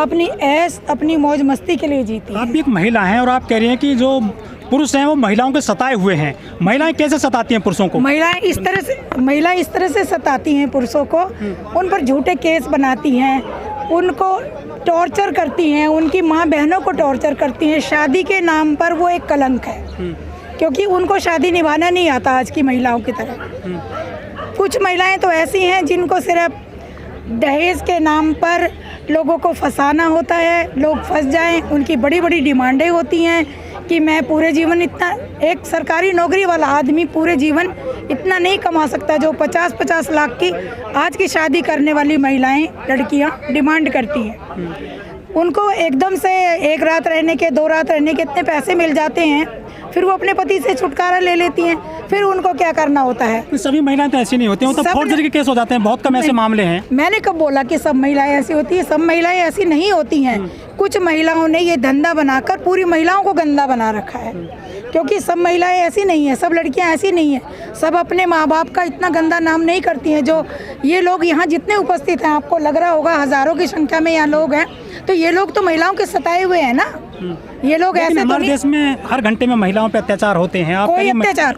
अपनी ऐश अपनी मौज मस्ती के लिए जीती है। आप भी एक महिला हैं और आप कह रही हैं कि जो पुरुष हैं वो महिलाओं के सताए हुए हैं। महिलाएं कैसे सताती हैं पुरुषों को? महिलाएं इस तरह से सताती हैं पुरुषों को, उन पर झूठे केस बनाती हैं, उनको टॉर्चर करती हैं, उनकी माँ बहनों को टॉर्चर करती हैं। शादी के नाम पर वो एक कलंक है, क्योंकि उनको शादी निभाना नहीं आता आज की महिलाओं की तरह। कुछ महिलाएं तो ऐसी हैं जिनको सिर्फ दहेज के नाम पर लोगों को फंसाना होता है, लोग फंस जाएं। उनकी बड़ी बड़ी डिमांडें होती हैं कि मैं पूरे जीवन इतना, एक सरकारी नौकरी वाला आदमी पूरे जीवन इतना नहीं कमा सकता जो 50-50 लाख की आज की शादी करने वाली महिलाएं, लड़कियां डिमांड करती हैं। उनको एकदम से एक रात रहने के, 2 रात रहने के इतने पैसे मिल जाते हैं, फिर वो अपने पति से छुटकारा ले लेती हैं। फिर उनको क्या करना होता है? सभी महिलाएं तो ऐसी नहीं होती हैं, वो तो फोर्जरी के केस हो जाते हैं, बहुत कम ऐसे मामले हैं। मैंने कब बोला कि सब महिलाएं ऐसी होती हैं? सब महिलाएं ऐसी नहीं होती हैं। कुछ महिलाओं ने ये धंधा बनाकर पूरी महिलाओं को गंदा बना रखा है, क्योंकि सब महिलाएं ऐसी नहीं हैं, सब लड़कियां ऐसी नहीं हैं। सब अपने माँ बाप का इतना गंदा नाम नहीं करती हैं। जो ये लोग यहाँ जितने उपस्थित हैं, आपको लग रहा होगा हज़ारों की संख्या में यहाँ लोग हैं, तो ये लोग तो महिलाओं के सताए हुए हैं ना। ये लोग ऐसे तो हमारे देश में हर घंटे में महिलाओं पे अत्याचार होते हैं। आप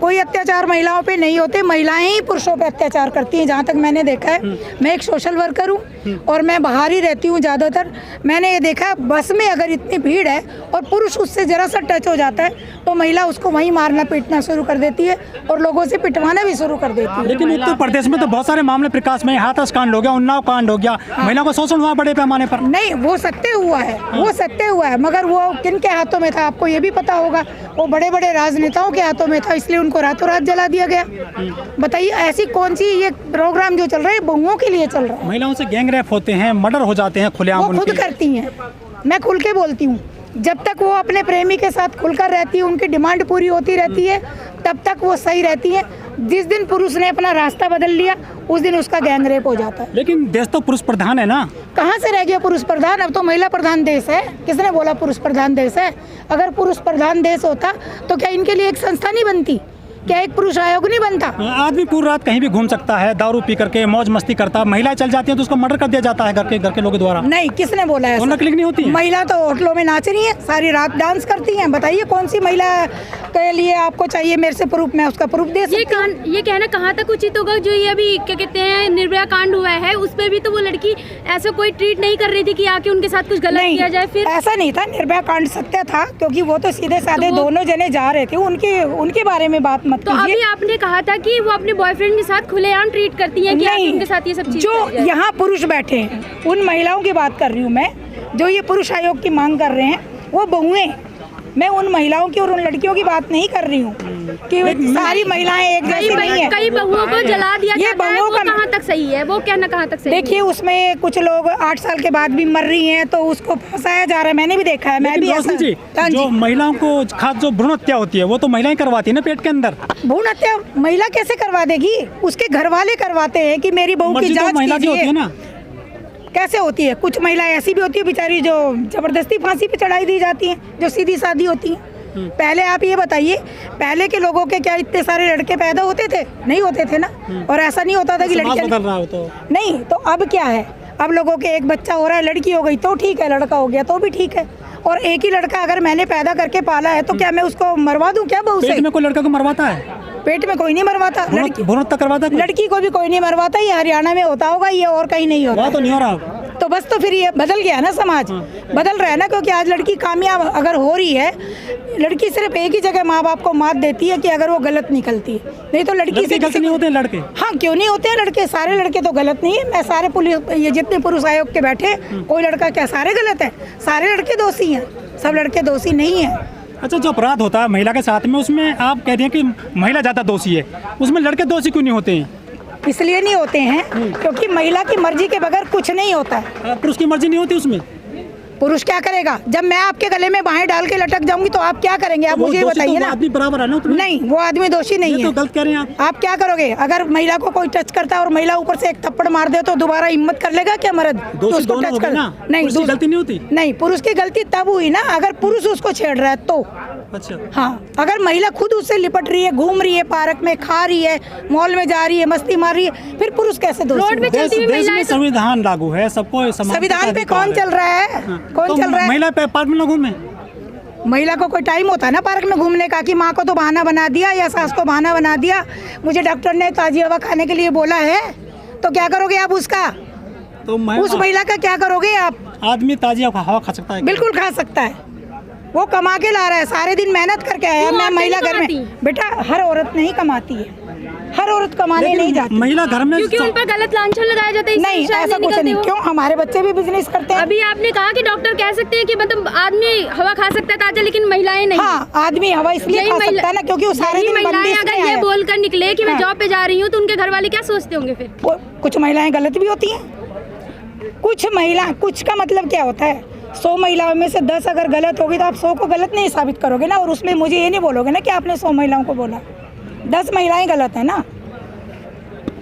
कोई अत्याचार महिलाओं पे नहीं होते, महिलाएं ही पुरुषों पे अत्याचार करती हैं। जहाँ तक मैंने देखा है, मैं एक सोशल वर्कर हूँ और मैं बाहर ही रहती हूँ ज़्यादातर। मैंने ये देखा है, बस में अगर इतनी भीड़ है और पुरुष उससे जरा सा टच हो जाता है तो महिला उसको वहीं मारना पीटना शुरू कर देती है और लोगों से पिटवाना भी शुरू कर देती है। लेकिन उत्तर प्रदेश में तो बहुत सारे मामले प्रकाश में, हाथरस कांड हो गया, उन्नाव कांड हो गया, महिलाओं का शोषण हुआ बड़े पैमाने पर। नहीं, वो सत्य हुआ है, वो सत्य हुआ है, मगर वो किन के हाथों में था आपको ये भी पता होगा। वो बड़े बड़े राजनेताओं के हाथों में था, इसलिए उनको रातों रात जला दिया गया। बताइए ऐसी कौन सी ये प्रोग्राम जो चल रहा है बहुओं के लिए चल रहा है? महिलाओं से गैंग रेप होते हैं, मर्डर हो जाते हैं खुलेआम। वो खुद करती हैं, मैं खुल के बोलती हूँ। जब तक वो अपने प्रेमी के साथ खुलकर रहती है, उनकी डिमांड पूरी होती रहती है, तब तक वो सही रहती है। जिस दिन पुरुष ने अपना रास्ता बदल लिया, उस दिन उसका गैंग रेप हो जाता है। लेकिन देश तो पुरुष प्रधान है ना। कहाँ से रह गया पुरुष प्रधान? अब तो महिला प्रधान देश है। किसने बोला पुरुष प्रधान देश है? अगर पुरुष प्रधान देश होता तो क्या इनके लिए एक संस्था नहीं बनती? क्या एक पुरुष आयोग नहीं बनता? आदमी पूरी रात कहीं भी घूम सकता है, दारू पी करके मौज मस्ती करता। महिलाएं चल जाती हैं तो उसको मर्डर कर दिया जाता है घर के लोगों द्वारा। नहीं, किसने बोला है? क्लिक नहीं होती है। महिला तो होटलों में नाच रही है, सारी रात डांस करती हैं। बताइए कौन सी महिला के लिए आपको चाहिए मेरे से प्रूफ? मैं उसका प्रूफ दे सकती हूं। ये कहना कहाँ तक उचित होगा? जो ये अभी क्या कहते हैं निर्भया कांड हुआ है, उस पर भी तो वो लड़की ऐसा कोई ट्रीट नहीं कर रही थी कि आके उनके साथ कुछ गलत किया जाए। फिर ऐसा नहीं था, निर्भया कांड सत्य था, क्योंकि वो तो सीधे साधे दोनों जने जा रहे थे। उनके बारे में बात मत कीजिए। तो अभी आपने कहा था कि वो अपने बॉयफ्रेंड के साथ खुलेआम ट्रीट करती हैं, कि उनके साथ ये सब चीजें। जो यहाँ पुरुष बैठे हैं उन महिलाओं की बात कर रही हूँ मैं, जो ये पुरुष आयोग की मांग कर रहे हैं, वो बहुएं। मैं उन महिलाओं की और उन लड़कियों की बात नहीं कर रही हूँ कि सारी महिलाएं एक जैसी नहीं है। कई बहुओं को जला दिया जाता है, वो कहाँ तक सही है? वो कहना कहाँ तक सही है? देखिए, उसमें कुछ लोग 8 साल के बाद भी मर रही हैं, तो उसको फंसाया जा रहा है। मैंने भी देखा है, मैं भी ऐसा। जो महिलाओं को खास जो भ्रूण हत्या होती है, वो तो महिलाएं करवाती है ना पेट के अंदर। भ्रूण हत्या महिला कैसे करवा देगी? उसके घर वाले करवाते हैं कि मेरी बहू की जाँच कीजिए। कैसे होती है? कुछ महिलाएं ऐसी भी होती है बेचारी, जो जबरदस्ती फांसी पे चढ़ाई दी जाती हैं, जो सीधी सादी होती हैं। पहले आप ये बताइए, पहले के लोगों के क्या इतने सारे लड़के पैदा होते थे? नहीं होते थे ना। और ऐसा नहीं होता था कि लड़कियां बदल रहा हो तो नहीं। तो अब क्या है? अब लोगों के एक बच्चा हो रहा है, लड़की हो गई तो ठीक है, लड़का हो गया तो भी ठीक है। और एक ही लड़का अगर मैंने पैदा करके पाला है तो क्या मैं उसको मरवा दूं क्या बहू से? पेट में कोई लड़का को मरवाता है? पेट में कोई नहीं मरवाता। भ्रूण हत्या करवाता है? लड़की को भी कोई नहीं मरवाता। ये हरियाणा में होता होगा, ये और कहीं नहीं होता। तो नहीं हो रहा। तो बस, तो फिर ये बदल गया ना, समाज बदल रहा है ना। क्योंकि आज लड़की कामयाब अगर हो रही है, लड़की सिर्फ एक ही जगह माँ बाप को मात देती है कि अगर वो गलत निकलती है। नहीं तो लड़की से नहीं होते लड़के। हाँ, क्यों नहीं होते हैं लड़के? सारे लड़के तो गलत नहीं है। मैं सारे ये जितने पुरुष आयोग के बैठे, कोई लड़का क्या सारे गलत है? सारे लड़के दोषी हैं, सब लड़के दोषी नहीं है। अच्छा, जो अपराध होता है महिला के साथ में, उसमें आप कहते हैं कि महिला ज़्यादा दोषी है, उसमें लड़के दोषी क्यों नहीं होते हैं? इसलिए नहीं होते हैं क्योंकि महिला की मर्जी के बगैर कुछ नहीं होता है। पुरुष की मर्जी नहीं होती उसमें? पुरुष क्या करेगा? जब मैं आपके गले में बाहें डाल के लटक जाऊंगी तो आप क्या करेंगे? आप मुझे बताइए ना। आदमी बराबर है ना? नहीं, वो आदमी दोषी नहीं है। तो गलत कह रहे हैं आप क्या करोगे? अगर महिला को कोई टच करता है और महिला ऊपर से एक थप्पड़ मार दे तो दोबारा हिम्मत कर लेगा क्या मर्द? दोषी दोनों हो गए ना? नहीं, गलती नहीं होती। नहीं, पुरुष की गलती तब हुई ना अगर पुरुष उसको छेड़ रहा है तो। अच्छा। हाँ, अगर महिला खुद उससे लिपट रही है, घूम रही है, पार्क में खा रही है, मॉल में जा रही है, मस्ती मार रही है, फिर पुरुष कैसे दोषी? रोड पे देश चलती हुई देश में महिलाएं तो- संविधान लागू है, सबको समानता संविधान का पे अधिकार कौन है। चल रहा है? कौन तो चल रहा है? महिला पे पार्क में ना घूमे। महिला को कोई टाइम होता है ना पार्क में घूमने का, कि माँ को तो बहाना बना दिया या सास को बहाना बना दिया, मुझे डॉक्टर ने ताजी हवा खाने के लिए बोला है, तो क्या करोगे आप उसका? तो उस महिला का क्या करोगे आप? आदमी ताजी हवा खा सकता है। बिल्कुल खा सकता है, वो कमा के ला रहा है, सारे दिन मेहनत करके आया। क्यों मैं औरतें महिला नहीं घर में, कमाती? बेटा हर औरत नहीं कमाती है, हर औरत कमाने लेकिन नहीं जाती। महिला घर में क्योंकि उन पर गलत लांछन लगाया जाता है, इसलिए नहीं, शायद ऐसा कुछ निकलते नहीं। हो। क्यों? हमारे बच्चे भी बिजनेस करते हैं। अभी आपने कहा कि डॉक्टर कह सकते हैं कि मतलब आदमी हवा खा सकता है ताजा, लेकिन महिलाएं नहीं। हाँ, आदमी हवा इसलिए यही खा महिला- सकता है ना, क्योंकि वो सारे यही दिन महिलाएं बंदिश अगर में ये आया। बोलकर निकले कि मैं हाँ। जॉब पे जा रही हूँ, तो उनके घर वाले क्या सोचते होंगे फिर? कुछ महिलाएं गलत भी होती हैं। कुछ महिला, कुछ का मतलब क्या होता है? 100 महिलाओं में से 10 अगर गलत होगी तो आप 100 को गलत नहीं साबित करोगे ना, और उसमें मुझे ये नहीं बोलोगे ना कि आपने 100 महिलाओं को बोला। 10 महिलाएं गलत है ना,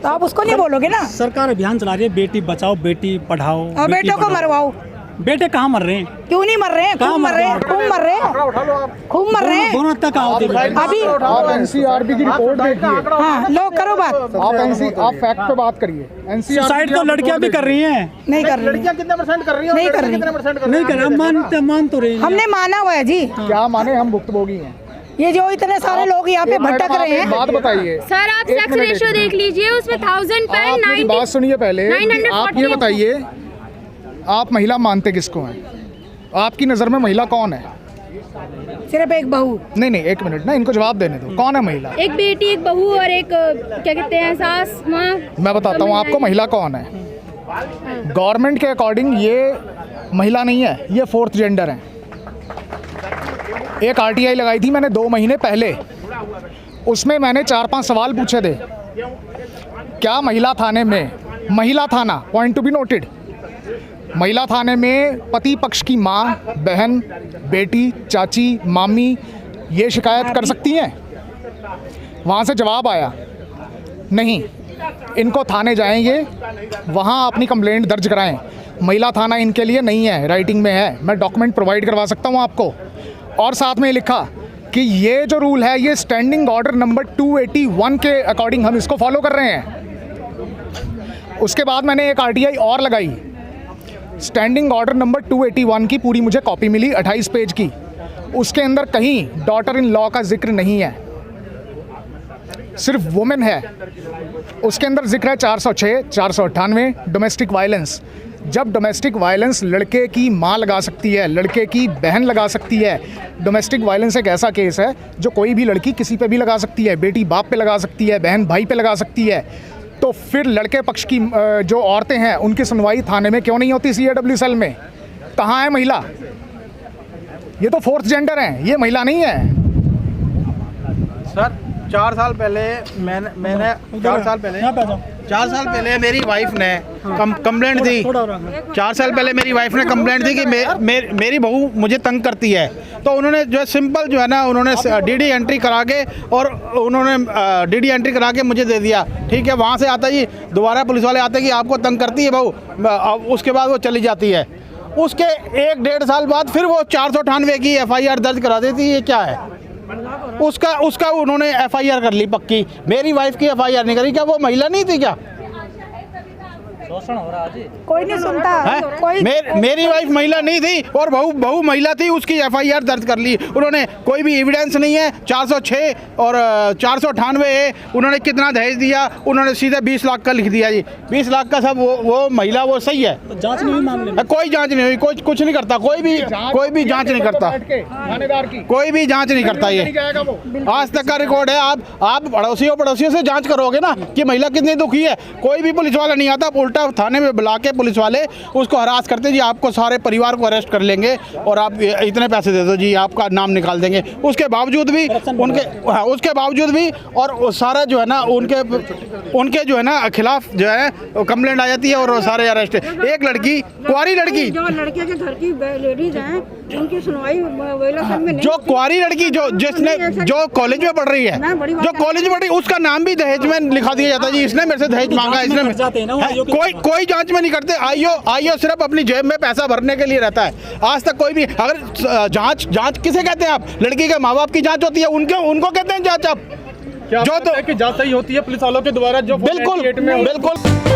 तो आप उसको नहीं बोलोगे ना। सरकार अभियान चला रही है, बेटी बचाओ बेटी पढ़ाओ। और बेटी बेटों को पढ़ाओ। मरवाओ। बेटे कहाँ मर रहे हैं? क्यों नहीं मर रहे हैं? खूब मर रहे हैं, खूब मर रहे हैं, खूब मर रहे हैं। दोनों तक कहाँ होती है? अभी आप एनसीआरबी की रिपोर्ट देखिए। हाँ, लो करो बात। आप फैक्ट पे बात करिए। सुसाइड तो लड़कियां भी कर रही हैं। नहीं कर रही, कितने परसेंट कर रही नहीं कर रही। नहीं कर रहे, मान तो रही हैं। हमने माना हुआ है जी। क्या माने, हम भुक्तभोगी हैं। ये जो इतने सारे लोग यहाँ पे भटक आप रहे एक हैं, बात बताइए। सर आप एक सेक्स मिनट, रेशियो एक देख लीजिए, उसमें 1000 पे आप मेरी 90 बात सुनिए पहले। 940 आप ये बताइए, आप महिला मानते किसको हैं? आपकी नज़र में महिला कौन है? सिर्फ एक बहू। नहीं, एक मिनट ना, इनको जवाब देने दो। कौन है महिला? एक बेटी, एक बहू और एक क्या कहते हैं सास माँ। मैं बताता हूँ आपको महिला कौन है। गवर्नमेंट के अकॉर्डिंग ये महिला नहीं है, ये 4th जेंडर है। एक आरटीआई लगाई थी मैंने 2 महीने पहले, उसमें मैंने 4-5 सवाल पूछे थे। क्या महिला थाने में, महिला थाना पॉइंट टू बी नोटेड, महिला थाने में पति पक्ष की माँ, बहन, बेटी, चाची, मामी ये शिकायत कर सकती हैं? वहाँ से जवाब आया नहीं, इनको थाने जाएंगे, वहाँ अपनी कंप्लेंट दर्ज कराएं। महिला थाना इनके लिए नहीं है, राइटिंग में है, मैं डॉक्यूमेंट प्रोवाइड करवा सकता हूँ आपको। और साथ में लिखा कि ये जो रूल है ये स्टैंडिंग ऑर्डर नंबर 281 के अकॉर्डिंग हम इसको फॉलो कर रहे हैं। उसके बाद मैंने एक आरटीआई और लगाई, स्टैंडिंग ऑर्डर नंबर 281 की पूरी मुझे कॉपी मिली 28 पेज की। उसके अंदर कहीं डॉटर इन लॉ का जिक्र नहीं है, सिर्फ वुमेन है। उसके अंदर जिक्र है 406, 498 डोमेस्टिक वायलेंस। जब डोमेस्टिक वायलेंस लड़के की माँ लगा सकती है, लड़के की बहन लगा सकती है, डोमेस्टिक वायलेंस एक ऐसा केस है जो कोई भी लड़की किसी पे भी लगा सकती है, बेटी बाप पे लगा सकती है, बहन भाई पे लगा सकती है, तो फिर लड़के पक्ष की जो औरतें हैं उनकी सुनवाई थाने में क्यों नहीं होती? CAW सेल में कहाँ है महिला? ये तो 4th जेंडर है, ये महिला नहीं है। सर 4 साल पहले मैंने 4 साल पहले यहाँ पे आ जाओ। 4 साल पहले मेरी वाइफ ने कंप्लेंट दी। थोड़ा और आगे। 4 साल पहले मेरी वाइफ ने कंप्लेंट दी कि मेरी बहू मुझे तंग करती है, तो उन्होंने जो है सिंपल जो है ना, उन्होंने DD एंट्री करा के और उन्होंने DD एंट्री करा के मुझे दे दिया। ठीक है, वहाँ से आता जी दोबारा पुलिस वाले आते कि आपको तंग करती है बहू, उसके बाद वो चली जाती है। उसके 1-1.5 साल बाद फिर वो 498 की FIR दर्ज करा देती है। ये क्या है? उसका उन्होंने FIR कर ली पक्की, मेरी वाइफ की FIR नहीं करी। क्या वो महिला नहीं थी क्या? कोई नहीं सुनता है? कोई। मेरी वाइफ महिला नहीं थी और बहू महिला थी, उसकी FIR दर्ज कर ली उन्होंने। कोई भी एविडेंस नहीं है। 406 और 498 है। उन्होंने कितना दहेज दिया? उन्होंने सीधे 20 लाख का लिख दिया जी। 20 लाख का सब वो महिला वो सही है। तो जांच नहीं हुई मामले में? कोई जांच नहीं हुई, कुछ नहीं करता, कोई भी जांच नहीं करता, थानेदार की कोई भी जांच नहीं करता। ये जाएगा वो। आज तक का रिकॉर्ड है। आप पड़ोसियों से जांच करोगे ना कि महिला कितनी दुखी है। कोई भी पुलिस वाला नहीं आता, उल्टा थाने में बुला के पुलिस वाले उसको हरास करते जी, आपको सारे परिवार को अरेस्ट कर लेंगे और आप इतने पैसे दे दो जी, आपका नाम निकाल देंगे। उसके बावजूद भी उसके बावजूद भी और सारा जो है ना उनके जो है ना खिलाफ जो है कंप्लेंट आ जाती है और सारे अरेस्ट। एक लड़की, कुंवारी लड़की, जो लड़के के घर की लेडीज हैं उनकी सुनवाई महिला संघ में नहीं जो होती। कुंवारी लड़की जो कॉलेज में पढ़ रही है, ना, बड़ी बात जो है। कॉलेज में पढ़ रही है, उसका नाम भी दहेज में लिखा दिया जाता है जी, इसने मेरे से दहेज मांगा, जांच में कर जाते हैं ना वो इसने आईओ के कोई जांच में नहीं करते। आईओ सिर्फ अपनी जेब में पैसा भरने के लिए रहता है। आज तक कोई भी अगर जांच किसे कहते हैं आप? लड़की के माँ बाप की जांच होती है, उनको कहते हैं जांच। आप क्या जो कि जांच सही होती है पुलिस वालों के द्वारा जो बिल्कुल 48 में बिल्कुल